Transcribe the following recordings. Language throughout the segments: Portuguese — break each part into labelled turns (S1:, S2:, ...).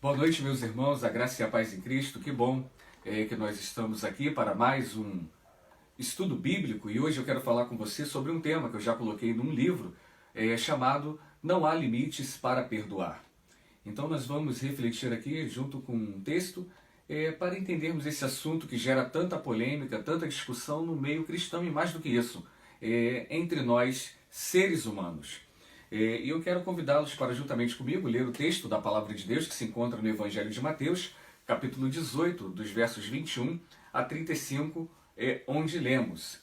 S1: Boa noite, meus irmãos, a graça e a paz em Cristo. Que bom que nós estamos aqui para mais um estudo bíblico e hoje eu quero falar com você sobre um tema que eu já coloquei num livro chamado Não Há Limites para Perdoar. Então nós vamos refletir aqui junto com um texto para entendermos esse assunto que gera tanta polêmica, tanta discussão no meio cristão e mais do que isso, entre nós, seres humanos. E eu quero convidá-los para, juntamente comigo, ler o texto da Palavra de Deus que se encontra no Evangelho de Mateus, capítulo 18, dos versos 21 a 35, onde lemos.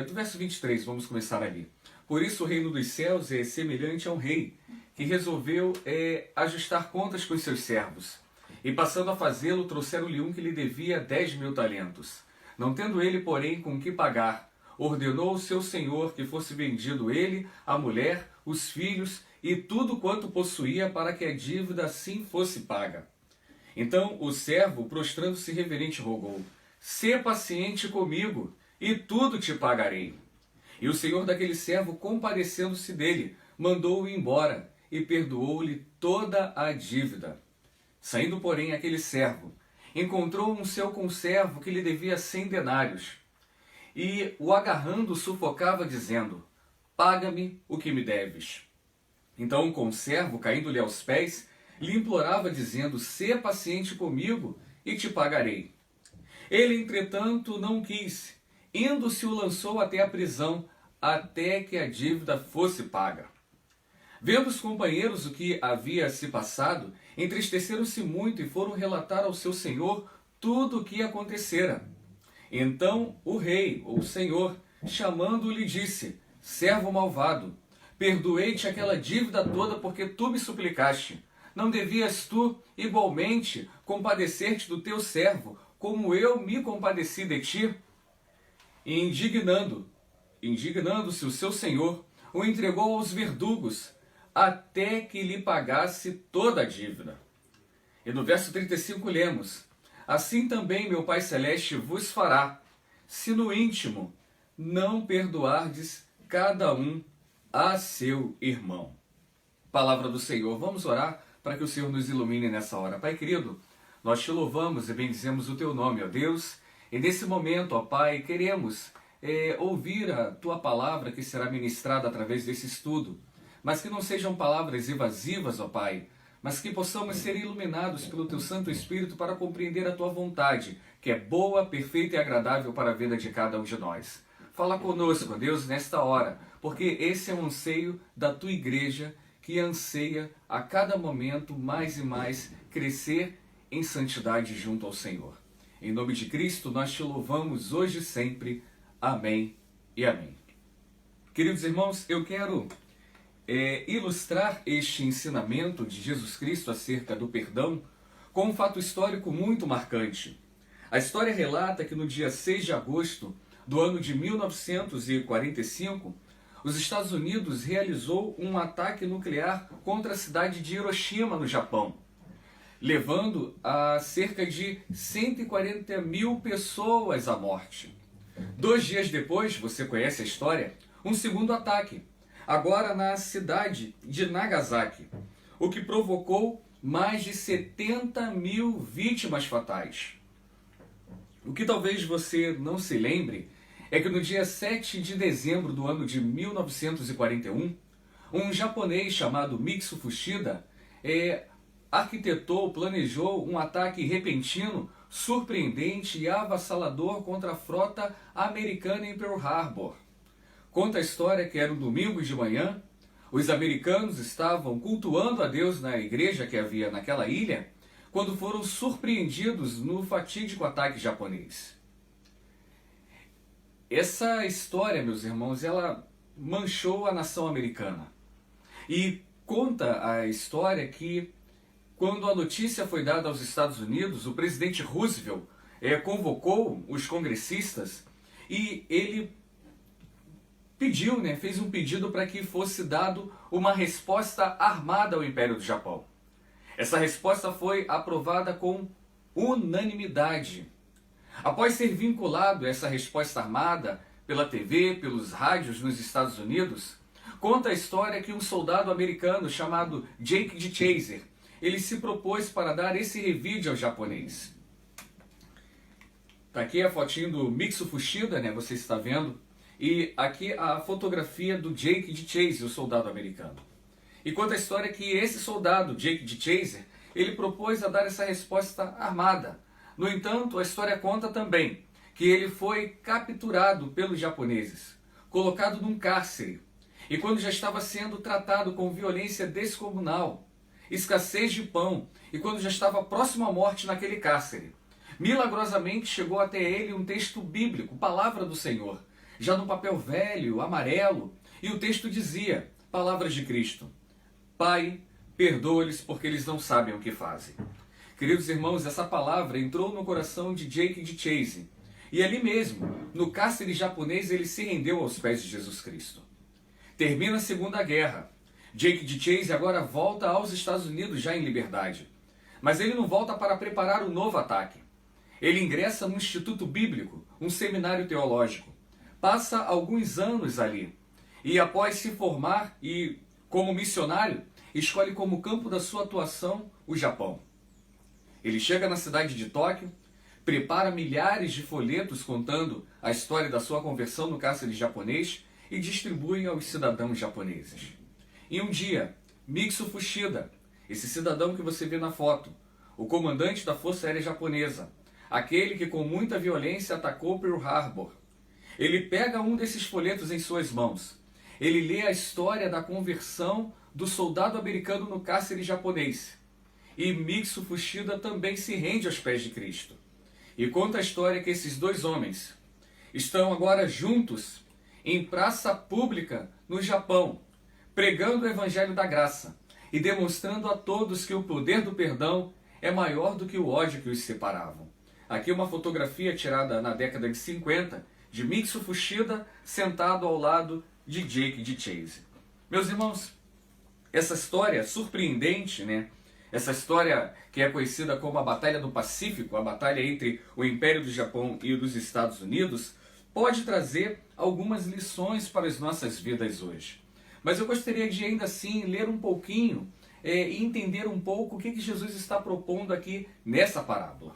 S1: Do verso 23, vamos começar ali. Por isso o reino dos céus é semelhante a um rei, que resolveu ajustar contas com os seus servos. E passando a fazê-lo, trouxeram-lhe um que lhe devia 10.000 talentos. Não tendo ele, porém, com que pagar, ordenou o seu senhor que fosse vendido ele, a mulher, os filhos e tudo quanto possuía para que a dívida assim fosse paga. Então o servo, prostrando-se reverente, rogou: Sê paciente comigo, e tudo te pagarei. E o senhor daquele servo, compadecendo-se dele, mandou-o embora e perdoou-lhe toda a dívida. Saindo, porém, aquele servo, encontrou um seu conservo que lhe devia 100 denários, e o agarrando sufocava, dizendo: Paga-me o que me deves. Então o conservo, caindo-lhe aos pés, lhe implorava, dizendo: Sê paciente comigo e te pagarei. Ele, entretanto, não quis. Indo-se, o lançou até a prisão, até que a dívida fosse paga. Vendo os companheiros o que havia se passado, entristeceram-se muito e foram relatar ao seu senhor tudo o que acontecera. Então o rei, ou o senhor, chamando-o, lhe disse: Servo malvado, perdoei-te aquela dívida toda porque tu me suplicaste. Não devias tu, igualmente, compadecer-te do teu servo, como eu me compadeci de ti? E indignando-se o seu senhor, o entregou aos verdugos, até que lhe pagasse toda a dívida. E no verso 35 lemos: Assim também meu Pai Celeste vos fará, se no íntimo não perdoardes cada um a seu irmão. Palavra do Senhor. Vamos orar para que o Senhor nos ilumine nessa hora. Pai querido, nós te louvamos e bendizemos o teu nome, ó Deus. E nesse momento, ó Pai, queremos ouvir a tua palavra que será ministrada através desse estudo. Mas que não sejam palavras evasivas, ó Pai, mas que possamos ser iluminados pelo Teu Santo Espírito para compreender a Tua vontade, que é boa, perfeita e agradável para a vida de cada um de nós. Fala conosco, ó Deus, nesta hora, porque esse é um anseio da Tua Igreja, que anseia a cada momento mais e mais crescer em santidade junto ao Senhor. Em nome de Cristo, nós Te louvamos hoje e sempre. Amém e amém. Queridos irmãos, eu quero ilustrar este ensinamento de Jesus Cristo acerca do perdão com um fato histórico muito marcante. A história relata que no dia 6 de agosto do ano de 1945, os Estados Unidos realizou um ataque nuclear contra a cidade de Hiroshima, no Japão, levando a cerca de 140 mil pessoas à morte. 2 dias depois, você conhece a história, um segundo ataque, agora na cidade de Nagasaki, o que provocou mais de 70 mil vítimas fatais. O que talvez você não se lembre é que no dia 7 de dezembro do ano de 1941, um japonês chamado Mitsu Fuchida planejou um ataque repentino, surpreendente e avassalador contra a frota americana em Pearl Harbor. Conta a história que era um domingo de manhã, os americanos estavam cultuando a Deus na igreja que havia naquela ilha, quando foram surpreendidos no fatídico ataque japonês. Essa história, meus irmãos, ela manchou a nação americana. E conta a história que, quando a notícia foi dada aos Estados Unidos, o presidente Roosevelt convocou os congressistas e ele fez um pedido para que fosse dado uma resposta armada ao Império do Japão. Essa resposta foi aprovada com unanimidade. Após ser vinculado a essa resposta armada pela TV, pelos rádios nos Estados Unidos, conta a história que um soldado americano chamado Jake D. Chaser ele se propôs para dar esse revide ao japonês. Tá aqui a fotinho do Mitsu Fuchida, né? Você está vendo. E aqui a fotografia do Jake de Chase, o soldado americano. E conta a história que esse soldado, Jake de Chase, ele propôs a dar essa resposta armada. No entanto, a história conta também que ele foi capturado pelos japoneses, colocado num cárcere. E quando já estava sendo tratado com violência descomunal, escassez de pão, e quando já estava próximo à morte naquele cárcere, milagrosamente chegou até ele um texto bíblico, palavra do Senhor, já no papel velho, amarelo, e o texto dizia, palavras de Cristo: Pai, perdoa-lhes porque eles não sabem o que fazem. Queridos irmãos, essa palavra entrou no coração de Jake de Chase, e ali mesmo, no cárcere japonês, ele se rendeu aos pés de Jesus Cristo. Termina a Segunda Guerra. Jake de Chase agora volta aos Estados Unidos já em liberdade. Mas ele não volta para preparar um novo ataque. Ele ingressa no Instituto Bíblico, um seminário teológico. Passa alguns anos ali. E após se formar e como missionário, escolhe como campo da sua atuação o Japão. Ele chega na cidade de Tóquio, prepara milhares de folhetos contando a história da sua conversão no cárcere japonês e distribui aos cidadãos japoneses. E um dia, Mitsu Fuchida, esse cidadão que você vê na foto, o comandante da Força Aérea Japonesa, aquele que com muita violência atacou Pearl Harbor, ele pega um desses folhetos em suas mãos. Ele lê a história da conversão do soldado americano no cárcere japonês. E Mitsu Fuchida também se rende aos pés de Cristo. E conta a história que esses dois homens estão agora juntos em praça pública no Japão, pregando o Evangelho da Graça e demonstrando a todos que o poder do perdão é maior do que o ódio que os separavam. Aqui uma fotografia tirada na década de 50 de Mitsu Fuchida sentado ao lado de Jake de Chase. Meus irmãos, essa história surpreendente, né? Essa história que é conhecida como a Batalha do Pacífico, a batalha entre o Império do Japão e o dos Estados Unidos, pode trazer algumas lições para as nossas vidas hoje. Mas eu gostaria de ainda assim ler um pouquinho e entender um pouco o que Jesus está propondo aqui nessa parábola.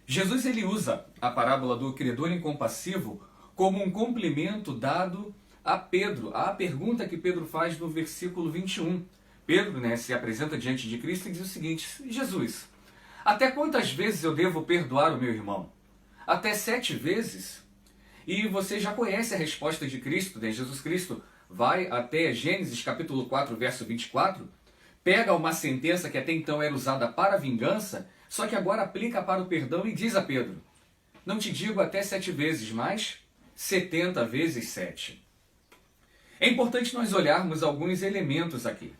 S1: Jesus ele usa a parábola do credor incompassivo como um complemento dado a Pedro, à pergunta que Pedro faz no versículo 21. Pedro, né, se apresenta diante de Cristo e diz o seguinte: Jesus, até quantas vezes eu devo perdoar o meu irmão? Até 7 vezes? E você já conhece a resposta de Cristo, né? Jesus Cristo vai até Gênesis capítulo 4, verso 24, pega uma sentença que até então era usada para a vingança, só que agora aplica para o perdão e diz a Pedro: não te digo até 7 vezes, mas 70 vezes 7. É importante nós olharmos alguns elementos aqui.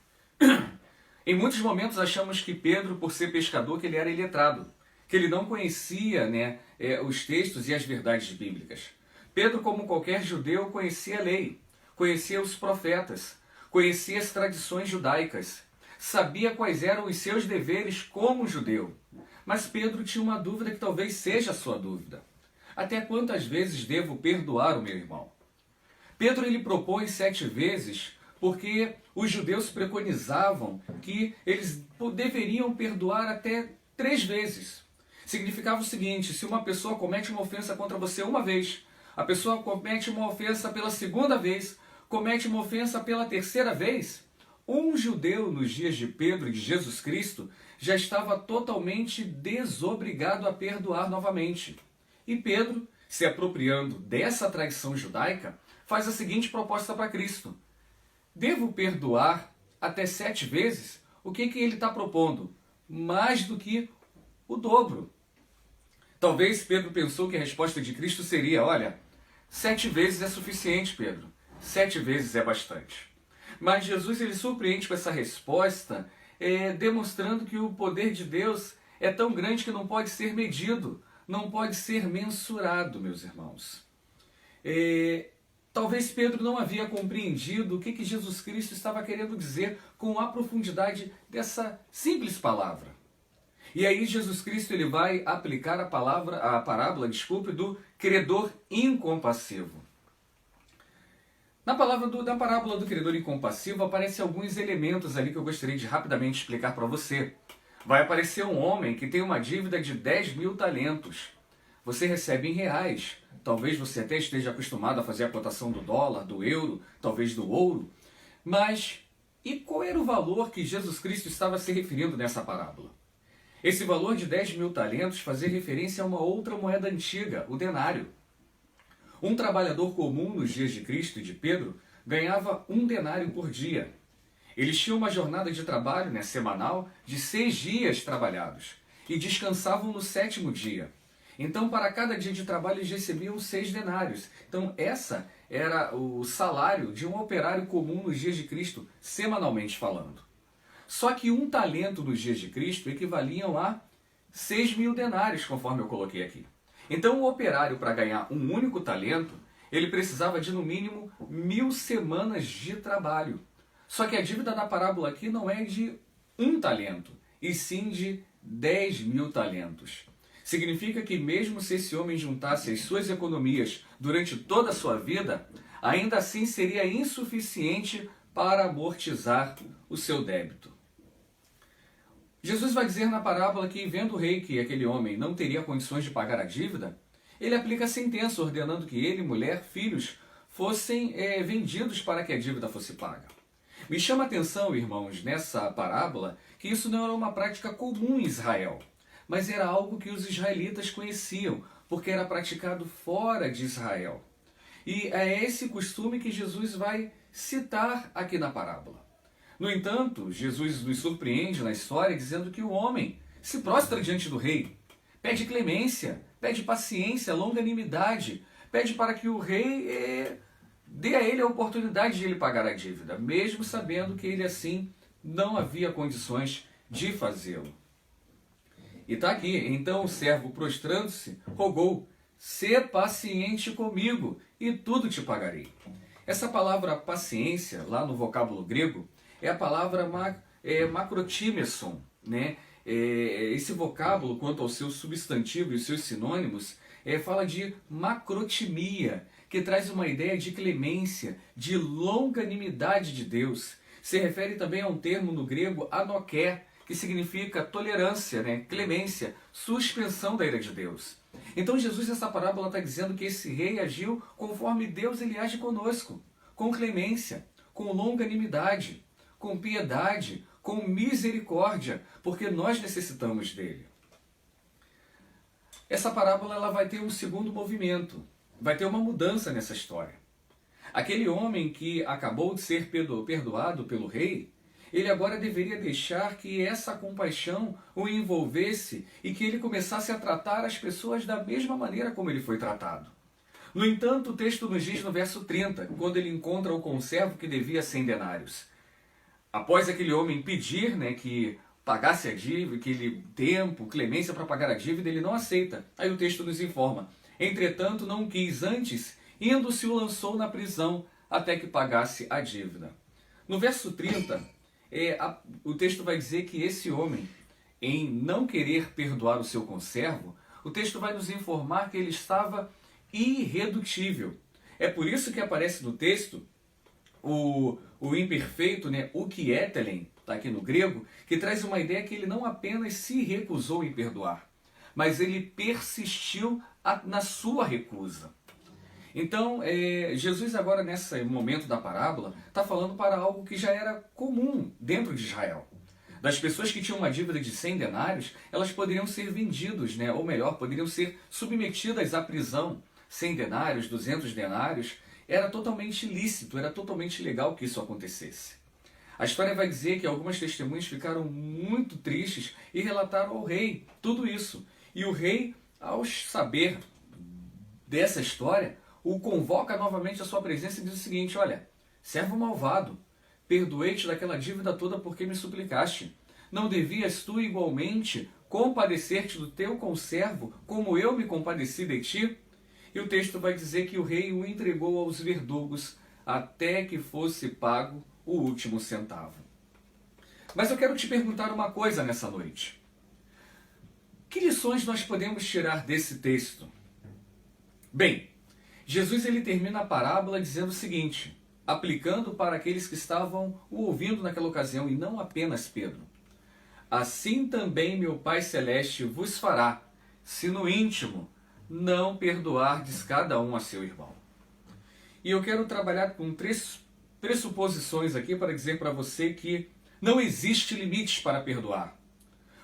S1: Em muitos momentos achamos que Pedro, por ser pescador, que ele era iletrado, que ele não conhecia, né, os textos e as verdades bíblicas. Pedro, como qualquer judeu, conhecia a lei, conhecia os profetas, conhecia as tradições judaicas, sabia quais eram os seus deveres como judeu. Mas Pedro tinha uma dúvida que talvez seja a sua dúvida. Até quantas vezes devo perdoar o meu irmão? Pedro ele propõe 7 vezes porque os judeus preconizavam que eles deveriam perdoar até 3 vezes. Significava o seguinte: se uma pessoa comete uma ofensa contra você uma vez, a pessoa comete uma ofensa pela segunda vez, comete uma ofensa pela terceira vez, um judeu nos dias de Pedro e de Jesus Cristo já estava totalmente desobrigado a perdoar novamente. E Pedro, se apropriando dessa tradição judaica, faz a seguinte proposta para Cristo: devo perdoar até 7 vezes? O que ele está propondo? Mais do que o dobro. Talvez Pedro pensou que a resposta de Cristo seria: olha, 7 vezes é suficiente, Pedro. 7 vezes é bastante. Mas Jesus ele surpreende com essa resposta, demonstrando que o poder de Deus é tão grande que não pode ser medido, não pode ser mensurado, meus irmãos. Talvez Pedro não havia compreendido o que Jesus Cristo estava querendo dizer com a profundidade dessa simples palavra. E aí Jesus Cristo ele vai aplicar a parábola do credor incompassivo. Na parábola do credor incompassivo aparecem alguns elementos ali que eu gostaria de rapidamente explicar para você. Vai aparecer um homem que tem uma dívida de 10.000 talentos. Você recebe em reais. Talvez você até esteja acostumado a fazer a cotação do dólar, do euro, talvez do ouro. Mas e qual era o valor que Jesus Cristo estava se referindo nessa parábola? Esse valor de 10.000 talentos fazia referência a uma outra moeda antiga, o denário. Um trabalhador comum nos dias de Cristo e de Pedro ganhava 1 denário por dia. Eles tinham uma jornada de trabalho, semanal, de 6 dias trabalhados e descansavam no 7º dia. Então, para cada dia de trabalho, eles recebiam 6 denários. Então, essa era o salário de um operário comum nos dias de Cristo, semanalmente falando. Só que 1 talento nos dias de Cristo equivaliam a 6.000 denários, conforme eu coloquei aqui. Então, o operário, para ganhar um único talento, ele precisava de no mínimo 1.000 semanas de trabalho. Só que a dívida da parábola aqui não é de 1 talento, e sim de 10.000 talentos. Significa que mesmo se esse homem juntasse as suas economias durante toda a sua vida, ainda assim seria insuficiente para amortizar o seu débito. Jesus vai dizer na parábola que, vendo o rei que aquele homem não teria condições de pagar a dívida, ele aplica a sentença ordenando que ele, mulher, filhos fossem vendidos para que a dívida fosse paga. Me chama a atenção, irmãos, nessa parábola, que isso não era uma prática comum em Israel, mas era algo que os israelitas conheciam, porque era praticado fora de Israel. E é esse costume que Jesus vai citar aqui na parábola. No entanto, Jesus nos surpreende na história dizendo que o homem se prostra diante do rei, pede clemência, pede paciência, longanimidade, pede para que o rei dê a ele a oportunidade de ele pagar a dívida, mesmo sabendo que ele assim não havia condições de fazê-lo. E está aqui, então o servo prostrando-se, rogou, sê paciente comigo e tudo te pagarei. Essa palavra paciência, lá no vocábulo grego, é a palavra macrotimeson, né? Esse vocábulo, quanto ao seu substantivo e os seus sinônimos, fala de macrotimia, que traz uma ideia de clemência, de longanimidade de Deus. Se refere também a um termo no grego anoké, que significa tolerância, clemência, suspensão da ira de Deus. Então Jesus, nessa parábola, está dizendo que esse rei agiu conforme Deus ele age conosco, com clemência, com longanimidade, com piedade, com misericórdia, porque nós necessitamos dele. Essa parábola ela vai ter um segundo movimento, vai ter uma mudança nessa história. Aquele homem que acabou de ser perdoado pelo rei, ele agora deveria deixar que essa compaixão o envolvesse e que ele começasse a tratar as pessoas da mesma maneira como ele foi tratado. No entanto, o texto nos diz no verso 30, quando ele encontra o conservo que devia 100 denários. Após aquele homem pedir que pagasse a dívida, que ele tempo, clemência para pagar a dívida, ele não aceita. Aí o texto nos informa. Entretanto, não quis antes, indo-se o lançou na prisão até que pagasse a dívida. No verso 30, o texto vai dizer que esse homem, em não querer perdoar o seu conservo, o texto vai nos informar que ele estava irredutível. É por isso que aparece no texto o imperfeito, o kietelen, está aqui no grego, que traz uma ideia que ele não apenas se recusou em perdoar, mas ele persistiu na sua recusa. Então, Jesus agora, nesse momento da parábola, está falando para algo que já era comum dentro de Israel. Das pessoas que tinham uma dívida de 100 denários, elas poderiam ser vendidas, ou melhor, poderiam ser submetidas à prisão. 100 denários, 200 denários, era totalmente lícito, era totalmente legal que isso acontecesse. A história vai dizer que algumas testemunhas ficaram muito tristes e relataram ao rei tudo isso. E o rei, ao saber dessa história, o convoca novamente à sua presença e diz o seguinte: olha, servo malvado, perdoei-te daquela dívida toda porque me suplicaste. Não devias tu igualmente compadecer-te do teu conservo, como eu me compadeci de ti? E o texto vai dizer que o rei o entregou aos verdugos até que fosse pago o último centavo. Mas eu quero te perguntar uma coisa nessa noite. Que lições nós podemos tirar desse texto? Bem, Jesus ele termina a parábola dizendo o seguinte: aplicando para aqueles que estavam o ouvindo naquela ocasião, e não apenas Pedro. Assim também meu Pai Celeste vos fará, se no íntimo não perdoardes cada um a seu irmão. E eu quero trabalhar com três pressuposições aqui para dizer para você que não existe limites para perdoar.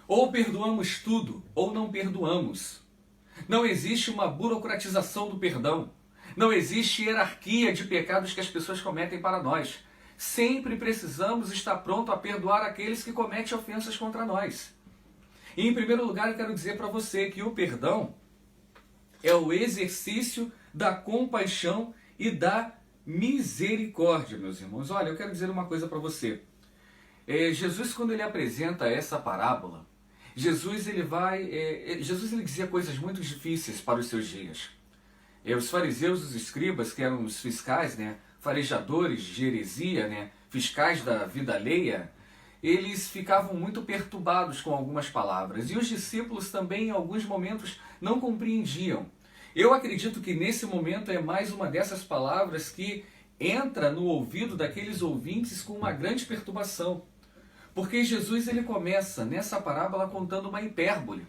S1: Ou perdoamos tudo, ou não perdoamos. Não existe uma burocratização do perdão. Não existe hierarquia de pecados que as pessoas cometem para nós. Sempre precisamos estar pronto a perdoar aqueles que cometem ofensas contra nós. E em primeiro lugar eu quero dizer para você que o perdão é o exercício da compaixão e da misericórdia, meus irmãos. Olha, eu quero dizer uma coisa para você. Jesus, quando ele apresenta essa parábola, Jesus ele dizia coisas muito difíceis para os seus dias. Os fariseus, os escribas, que eram os fiscais, farejadores de heresia, fiscais da vida alheia, eles ficavam muito perturbados com algumas palavras. E os discípulos também, em alguns momentos, não compreendiam. Eu acredito que nesse momento é mais uma dessas palavras que entra no ouvido daqueles ouvintes com uma grande perturbação. Porque Jesus ele começa nessa parábola contando uma hipérbole.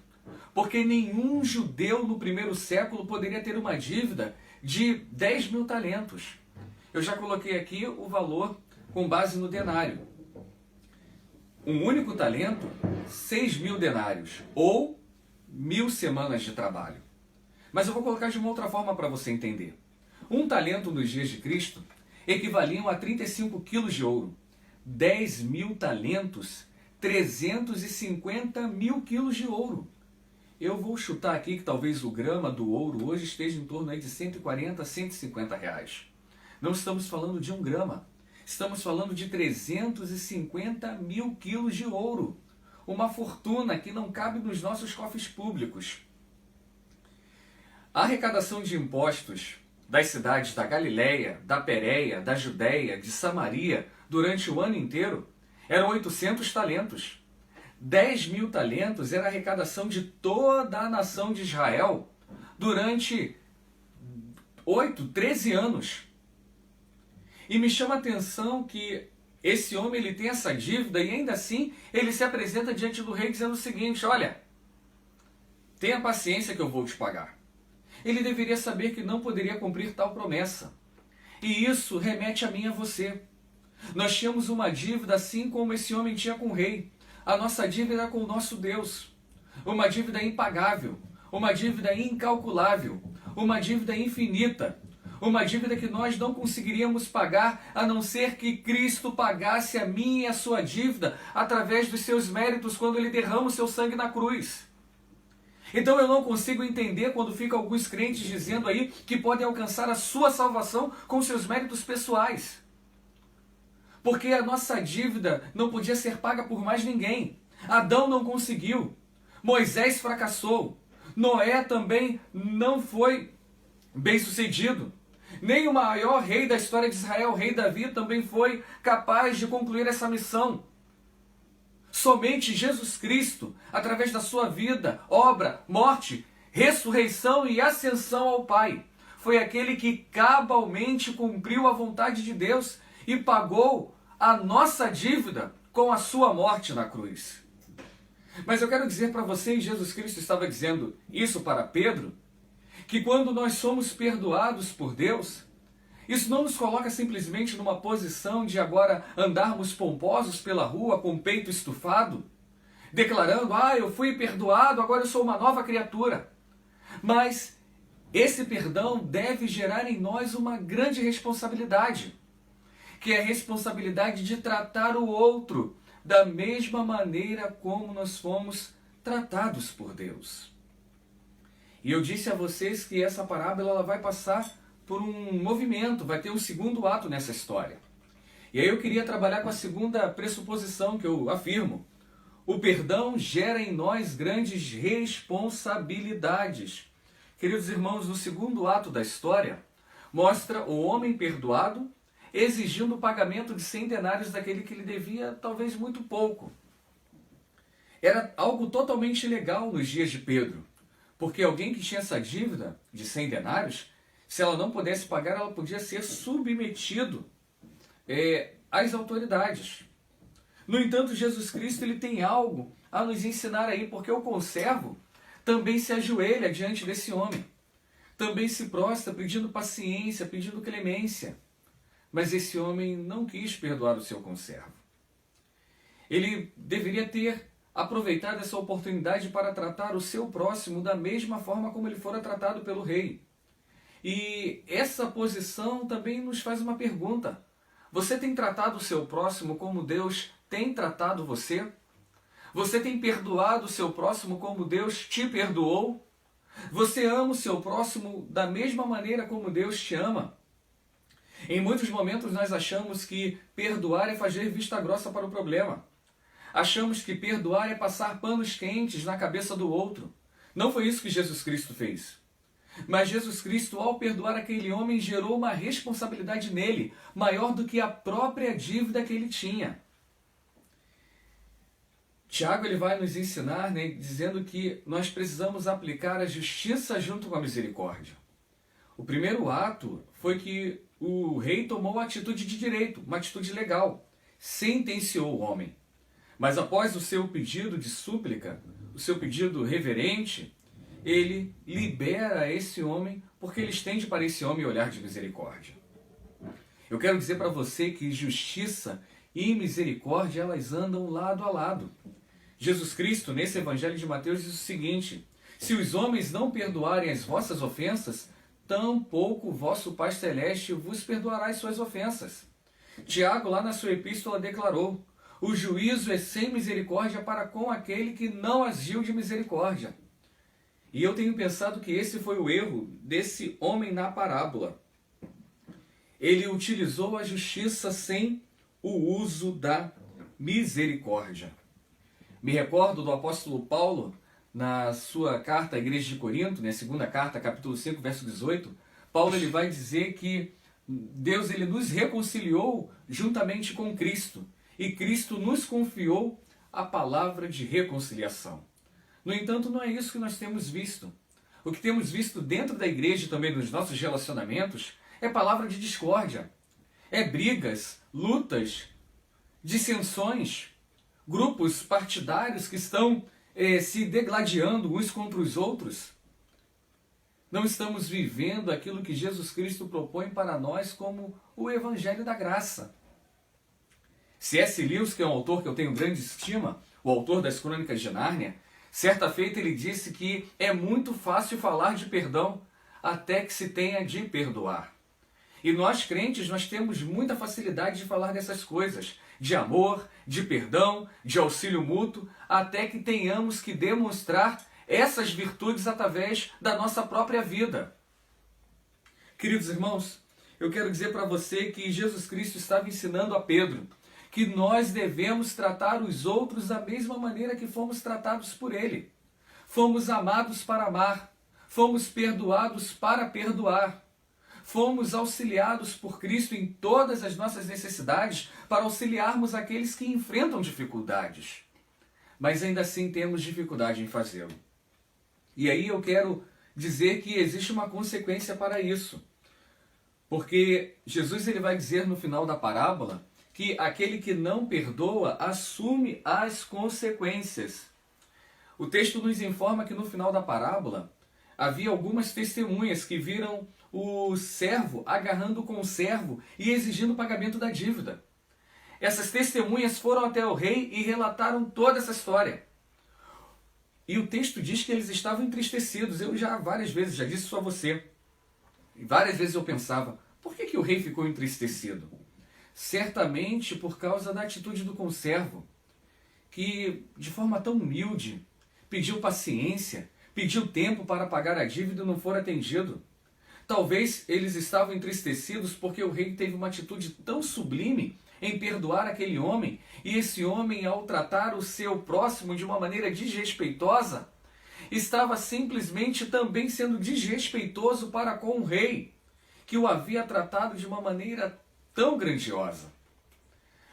S1: Porque nenhum judeu no primeiro século poderia ter uma dívida de 10 mil talentos. Eu já coloquei aqui o valor com base no denário. Um único talento, 6 mil denários, ou 1000 semanas de trabalho. Mas eu vou colocar de uma outra forma para você entender. Um talento nos dias de Cristo equivaliam a 35 quilos de ouro. 10 mil talentos, 350 mil quilos de ouro. Eu vou chutar aqui que talvez o grama do ouro hoje esteja em torno aí de 140 a 150 reais. Não estamos falando de 1 grama. Estamos falando de 350 mil quilos de ouro. Uma fortuna que não cabe nos nossos cofres públicos. A arrecadação de impostos das cidades da Galileia, da Pérea, da Judéia, de Samaria, durante o ano inteiro, eram 800 talentos. 10 mil talentos era a arrecadação de toda a nação de Israel durante 13 anos. E me chama a atenção que esse homem ele tem essa dívida e ainda assim ele se apresenta diante do rei dizendo o seguinte: olha, tenha paciência que eu vou te pagar. Ele deveria saber que não poderia cumprir tal promessa. E isso remete a mim e a você. Nós tínhamos uma dívida assim como esse homem tinha com o rei. A nossa dívida era com o nosso Deus. Uma dívida impagável, uma dívida incalculável, uma dívida infinita. Uma dívida que nós não conseguiríamos pagar, a não ser que Cristo pagasse a minha e a sua dívida através dos seus méritos quando Ele derrama o seu sangue na cruz. Então eu não consigo entender quando ficam alguns crentes dizendo aí que podem alcançar a sua salvação com seus méritos pessoais. Porque a nossa dívida não podia ser paga por mais ninguém. Adão não conseguiu. Moisés fracassou. Noé também não foi bem-sucedido. Nem o maior rei da história de Israel, o rei Davi, também foi capaz de concluir essa missão. Somente Jesus Cristo, através da sua vida, obra, morte, ressurreição e ascensão ao Pai, foi aquele que cabalmente cumpriu a vontade de Deus e pagou a nossa dívida com a sua morte na cruz. Mas eu quero dizer para você, e Jesus Cristo estava dizendo isso para Pedro, que quando nós somos perdoados por Deus, isso não nos coloca simplesmente numa posição de agora andarmos pomposos pela rua com o peito estufado, declarando, eu fui perdoado, agora eu sou uma nova criatura. Mas esse perdão deve gerar em nós uma grande responsabilidade, que é a responsabilidade de tratar o outro da mesma maneira como nós fomos tratados por Deus. E eu disse a vocês que essa parábola ela vai passar por um movimento, vai ter um segundo ato nessa história. E aí eu queria trabalhar com a segunda pressuposição que eu afirmo. O perdão gera em nós grandes responsabilidades. Queridos irmãos, no segundo ato da história, mostra o homem perdoado exigindo o pagamento de 100 denários daquele que lhe devia talvez muito pouco. Era algo totalmente ilegal nos dias de Pedro, porque alguém que tinha essa dívida de 100 denários, se ela não pudesse pagar, ela podia ser submetido as autoridades. No entanto, Jesus Cristo ele tem algo a nos ensinar aí, porque o conservo também se ajoelha diante desse homem. Também se prostra pedindo paciência, pedindo clemência. Mas esse homem não quis perdoar o seu conservo. Ele deveria ter aproveitado essa oportunidade para tratar o seu próximo da mesma forma como ele fora tratado pelo rei. E essa posição também nos faz uma pergunta. Você tem tratado o seu próximo como Deus tem tratado você? Você tem perdoado o seu próximo como Deus te perdoou? Você ama o seu próximo da mesma maneira como Deus te ama? Em muitos momentos nós achamos que perdoar é fazer vista grossa para o problema. Achamos que perdoar é passar panos quentes na cabeça do outro. Não foi isso que Jesus Cristo fez. Mas Jesus Cristo, ao perdoar aquele homem, gerou uma responsabilidade nele, maior do que a própria dívida que ele tinha. Tiago ele vai nos ensinar, dizendo que nós precisamos aplicar a justiça junto com a misericórdia. O primeiro ato foi que o rei tomou a atitude de direito, uma atitude legal, sentenciou o homem. Mas após o seu pedido de súplica, o seu pedido reverente, ele libera esse homem porque ele estende para esse homem olhar de misericórdia. Eu quero dizer para você que justiça e misericórdia elas andam lado a lado. Jesus Cristo, nesse Evangelho de Mateus, diz o seguinte: se os homens não perdoarem as vossas ofensas, tampouco o vosso Pai Celeste vos perdoará as suas ofensas. Tiago, lá na sua epístola, declarou: o juízo é sem misericórdia para com aquele que não agiu de misericórdia. E eu tenho pensado que esse foi o erro desse homem na parábola. Ele utilizou a justiça sem o uso da misericórdia. Me recordo do apóstolo Paulo, na sua carta à igreja de Corinto, segunda carta, capítulo 5, verso 18, Paulo ele vai dizer que Deus ele nos reconciliou juntamente com Cristo, e Cristo nos confiou a palavra de reconciliação. No entanto, não é isso que nós temos visto. O que temos visto dentro da igreja e também nos nossos relacionamentos é palavra de discórdia, é brigas, lutas, dissensões, grupos partidários que estão se degladiando uns contra os outros. Não estamos vivendo aquilo que Jesus Cristo propõe para nós como o Evangelho da Graça. C.S. Lewis, que é um autor que eu tenho grande estima, o autor das Crônicas de Nárnia, certa feita ele disse que é muito fácil falar de perdão até que se tenha de perdoar. E nós crentes, nós temos muita facilidade de falar dessas coisas, de amor, de perdão, de auxílio mútuo, até que tenhamos que demonstrar essas virtudes através da nossa própria vida. Queridos irmãos, eu quero dizer para você que Jesus Cristo estava ensinando a Pedro que nós devemos tratar os outros da mesma maneira que fomos tratados por Ele. Fomos amados para amar, fomos perdoados para perdoar. Fomos auxiliados por Cristo em todas as nossas necessidades para auxiliarmos aqueles que enfrentam dificuldades. Mas ainda assim temos dificuldade em fazê-lo. E aí eu quero dizer que existe uma consequência para isso. Porque Jesus ele vai dizer no final da parábola que aquele que não perdoa assume as consequências. O texto nos informa que no final da parábola havia algumas testemunhas que viram o servo agarrando com o servo e exigindo o pagamento da dívida. Essas testemunhas foram até o rei e relataram toda essa história. E o texto diz que eles estavam entristecidos. Eu já várias vezes, já disse isso a você. E várias vezes eu pensava, por que o rei ficou entristecido? Certamente por causa da atitude do conservo, que de forma tão humilde pediu paciência, pediu tempo para pagar a dívida e não for atendido. Talvez eles estavam entristecidos porque o rei teve uma atitude tão sublime em perdoar aquele homem, e esse homem, ao tratar o seu próximo de uma maneira desrespeitosa, estava simplesmente também sendo desrespeitoso para com o rei, que o havia tratado de uma maneira tão grandiosa.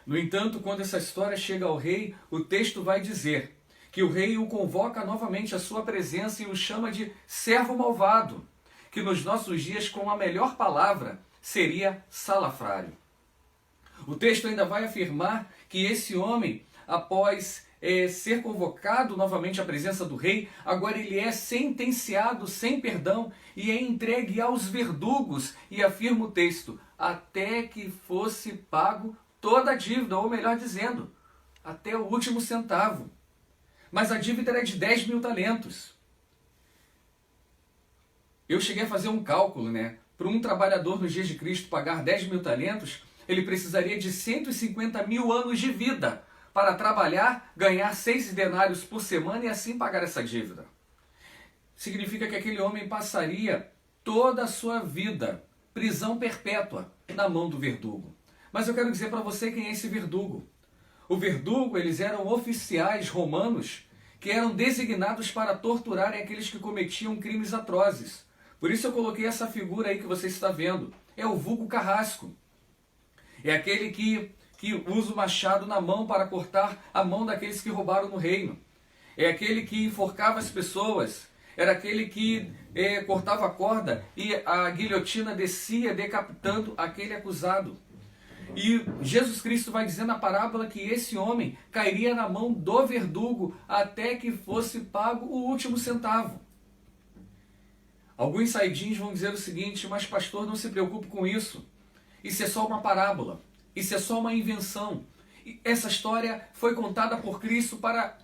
S1: No entanto, quando essa história chega ao rei, o texto vai dizer que o rei o convoca novamente à sua presença e o chama de servo malvado, que nos nossos dias, com a melhor palavra, seria salafrário. O texto ainda vai afirmar que esse homem, após ser convocado novamente à presença do rei, agora ele é sentenciado sem perdão e é entregue aos verdugos, e afirma o texto, até que fosse pago toda a dívida, ou melhor dizendo, até o último centavo. Mas a dívida era de 10 mil talentos. Eu cheguei a fazer um cálculo, né? Para um trabalhador nos dias de Cristo pagar 10 mil talentos, ele precisaria de 150 mil anos de vida para trabalhar, ganhar 6 denários por semana e assim pagar essa dívida. Significa que aquele homem passaria toda a sua vida, prisão perpétua, na mão do verdugo. Mas eu quero dizer para você quem é esse verdugo. O verdugo, eles eram oficiais romanos que eram designados para torturarem aqueles que cometiam crimes atrozes. Por isso eu coloquei essa figura aí que você está vendo. É o vulgo carrasco. É aquele que usa o machado na mão para cortar a mão daqueles que roubaram no reino. É aquele que enforcava as pessoas. Era aquele que cortava a corda e a guilhotina descia decapitando aquele acusado. E Jesus Cristo vai dizer na parábola que esse homem cairia na mão do verdugo até que fosse pago o último centavo. Alguns saidinhos vão dizer o seguinte, mas pastor, não se preocupe com isso. Isso é só uma parábola. Isso é só uma invenção. Essa história foi contada por Cristo para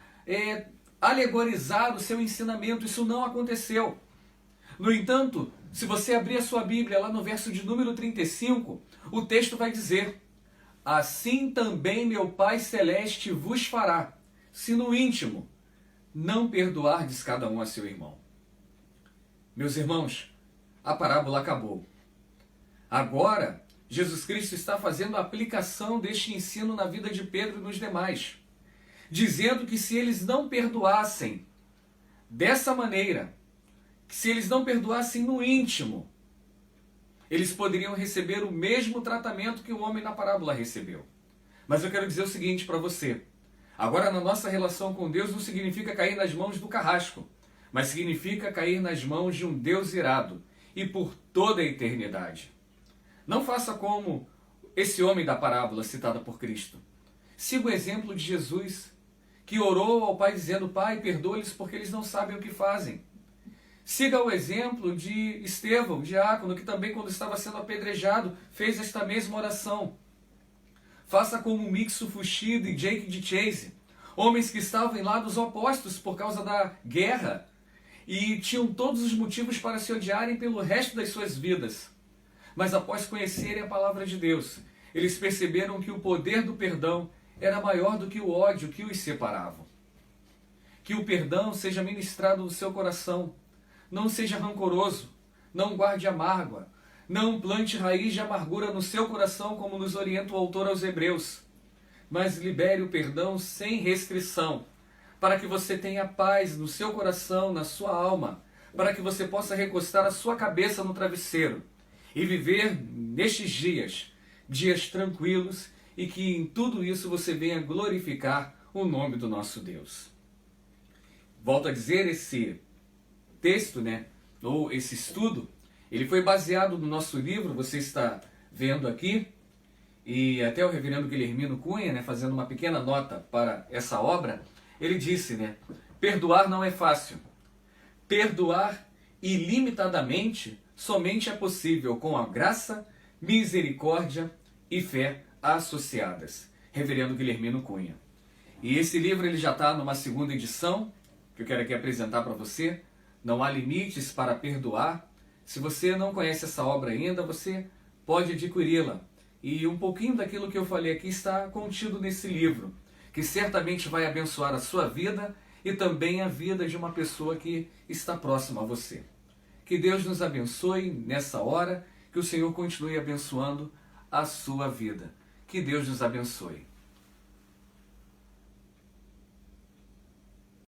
S1: alegorizar o seu ensinamento. Isso não aconteceu. No entanto, se você abrir a sua Bíblia lá no verso de número 35, o texto vai dizer: assim também meu Pai Celeste vos fará, se no íntimo não perdoardes cada um a seu irmão. Meus irmãos, a parábola acabou. Agora, Jesus Cristo está fazendo a aplicação deste ensino na vida de Pedro e nos demais, dizendo que se eles não perdoassem dessa maneira, que se eles não perdoassem no íntimo, eles poderiam receber o mesmo tratamento que o homem na parábola recebeu. Mas eu quero dizer o seguinte para você. Agora, na nossa relação com Deus, não significa cair nas mãos do carrasco, mas significa cair nas mãos de um Deus irado, e por toda a eternidade. Não faça como esse homem da parábola citada por Cristo. Siga o exemplo de Jesus, que orou ao Pai dizendo: Pai, perdoa-lhes porque eles não sabem o que fazem. Siga o exemplo de Estevão, diácono, que também, quando estava sendo apedrejado, fez esta mesma oração. Faça como Mixo Fushida e Jake de Chase, homens que estavam em lados opostos por causa da guerra e tinham todos os motivos para se odiarem pelo resto das suas vidas. Mas após conhecerem a palavra de Deus, eles perceberam que o poder do perdão era maior do que o ódio que os separava. Que o perdão seja ministrado no seu coração. Não seja rancoroso, não guarde a mágoa, não plante raiz de amargura no seu coração, como nos orienta o autor aos Hebreus, mas libere o perdão sem restrição, para que você tenha paz no seu coração, na sua alma, para que você possa recostar a sua cabeça no travesseiro e viver nestes dias tranquilos, e que em tudo isso você venha glorificar o nome do nosso Deus. Volto a dizer, esse texto, ou esse estudo, ele foi baseado no nosso livro, você está vendo aqui, e até o reverendo Guilhermino Cunha, fazendo uma pequena nota para essa obra, ele disse, perdoar não é fácil. Perdoar ilimitadamente somente é possível com a graça, misericórdia e fé associadas. Reverendo Guilhermino Cunha. E esse livro ele já está numa segunda edição, que eu quero aqui apresentar para você. Não há limites para perdoar. Se você não conhece essa obra ainda, você pode adquiri-la. E um pouquinho daquilo que eu falei aqui está contido nesse livro, que certamente vai abençoar a sua vida e também a vida de uma pessoa que está próxima a você. Que Deus nos abençoe nessa hora, que o Senhor continue abençoando a sua vida. Que Deus nos abençoe.